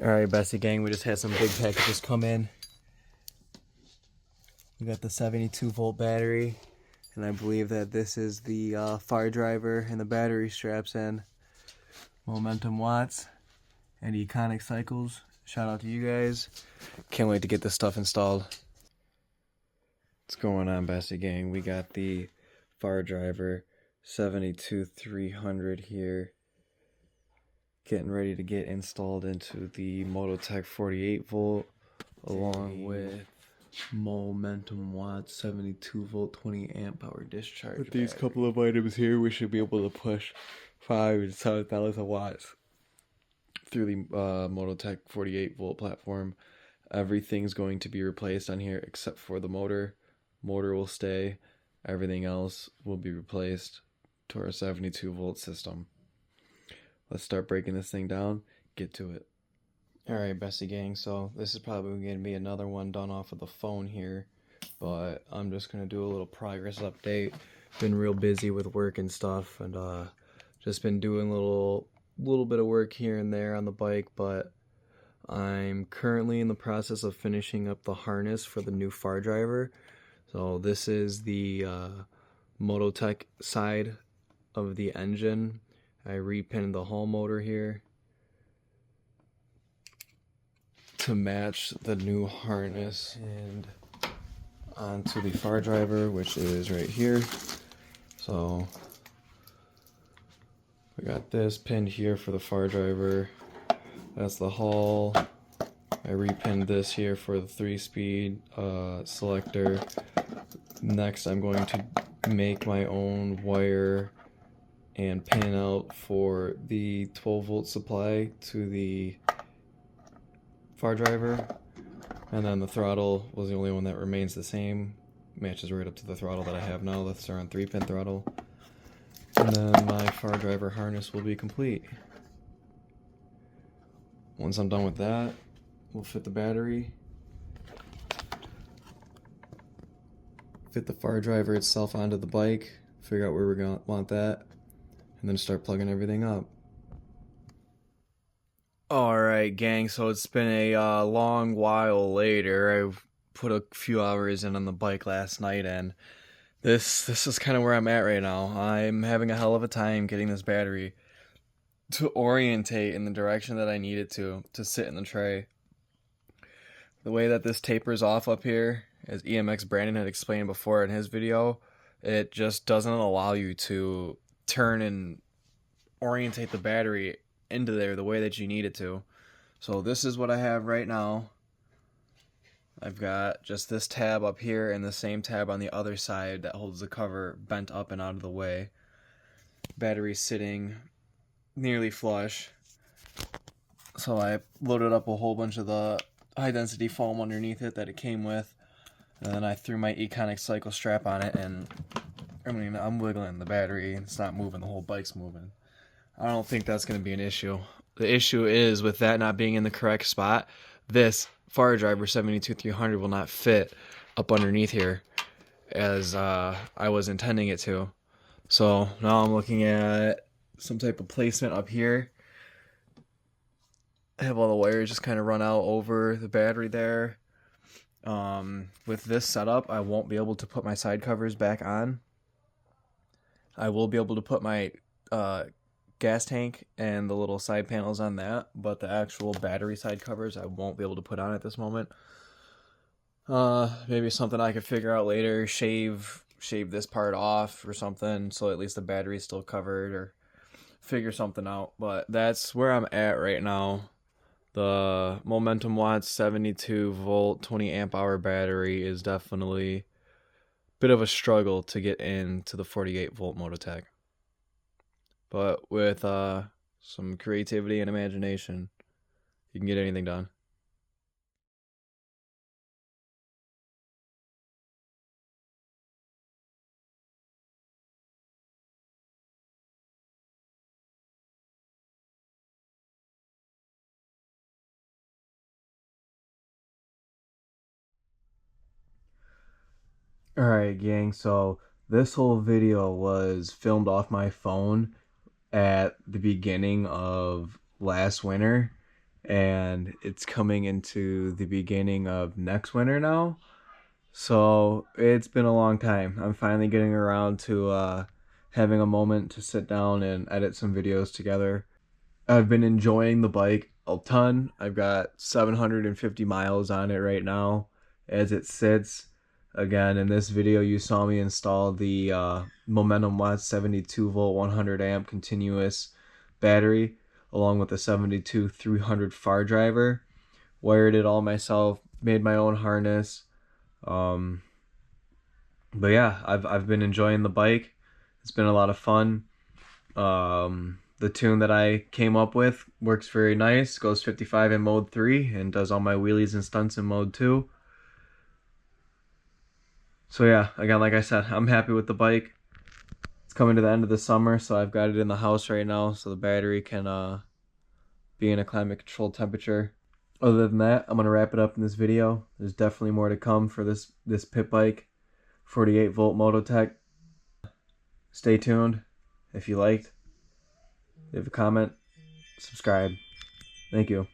Alright, Bessie gang, we just had some big packages come in. We got the 72 volt battery, and I believe that this is the FarDriver and the battery straps in. Momentum watts and Econic cycles. Shout out to you guys. Can't wait to get this stuff installed. What's going on, Bessie gang? We got the FarDriver 72300 here, getting ready to get installed into the MotoTec 48 volt, along with momentum watts 72 volt 20 amp hour discharge. With these couple of items here, we should be able to push 5 to 7,000 watts through the MotoTec 48 volt platform. Everything's going to be replaced on here except for the motor. Motor will stay. Everything else will be replaced to our 72 volt system. Let's start breaking this thing down. Get to it. Alright, Bessie gang, so this is probably going to be another one done off of the phone here, but I'm just going to do a little progress update. Been real busy with work and stuff, and just been doing a little bit of work here and there on the bike, but I'm currently in the process of finishing up the harness for the new FarDriver. So this is the MotoTec side of the engine. I repinned the Hall motor here to match the new harness and onto the FarDriver, which is right here. So we got this pinned here for the FarDriver. That's the Hall. I repinned this here for the 3-speed selector. Next, I'm going to make my own wire and pin out for the 12 volt supply to the FarDriver, and then the throttle was the only one that remains the same. Matches right up to the throttle that I have now. That's around 3-pin throttle. And then my FarDriver harness will be complete. Once I'm done with that, we'll fit the battery, fit the FarDriver itself onto the bike, figure out where we're going to want that, and then start plugging everything up. Alright gang, so it's been a long while later. I put a few hours in on the bike last night, and this is kind of where I'm at right now. I'm having a hell of a time getting this battery to orientate in the direction that I need it to sit in the tray. The way that this tapers off up here, as EMX Brandon had explained before in his video, it just doesn't allow you to turn and orientate the battery into there the way that you need it to. So this is what I have right now. I've got just this tab up here and the same tab on the other side that holds the cover bent up and out of the way. Battery's sitting nearly flush. So I loaded up a whole bunch of the high density foam underneath it that it came with, and then I threw my Econic cycle strap on it, and I mean, I'm wiggling the battery and it's not moving, the whole bike's moving. I don't think that's going to be an issue. The issue is with that not being in the correct spot, this FarDriver 72300 will not fit up underneath here as I was intending it to. So now I'm looking at some type of placement up here. I have all the wires just kind of run out over the battery there. With this setup, I won't be able to put my side covers back on. I will be able to put my gas tank and the little side panels on that, but the actual battery side covers I won't be able to put on at this moment. Maybe something I could figure out later, shave this part off or something so at least the battery's still covered, or figure something out. But that's where I'm at right now. The momentum watts 72 volt 20 amp hour battery is definitely a bit of a struggle to get into the 48 volt MotoTec. But with some creativity and imagination, you can get anything done. Alright gang, so this whole video was filmed off my phone at the beginning of last winter, and it's coming into the beginning of next winter now. So it's been a long time. I'm finally getting around to having a moment to sit down and edit some videos together. I've been enjoying the bike a ton. I've got 750 miles on it right now as it sits. Again, in this video you saw me install the Momentum Watts 72 volt 100 amp continuous battery along with the 72 300 FarDriver. Wired it all myself, made my own harness. But yeah, I've been enjoying the bike. It's been a lot of fun. The tune that I came up with works very nice. Goes 55 in mode 3 and does all my wheelies and stunts in mode 2. So yeah, again, like I said, I'm happy with the bike. It's coming to the end of the summer, so I've got it in the house right now so the battery can be in a climate controlled temperature. Other than that, I'm going to wrap it up in this video. There's definitely more to come for this pit bike. 48 volt MotoTec. Stay tuned. If you liked, leave a comment, subscribe. Thank you.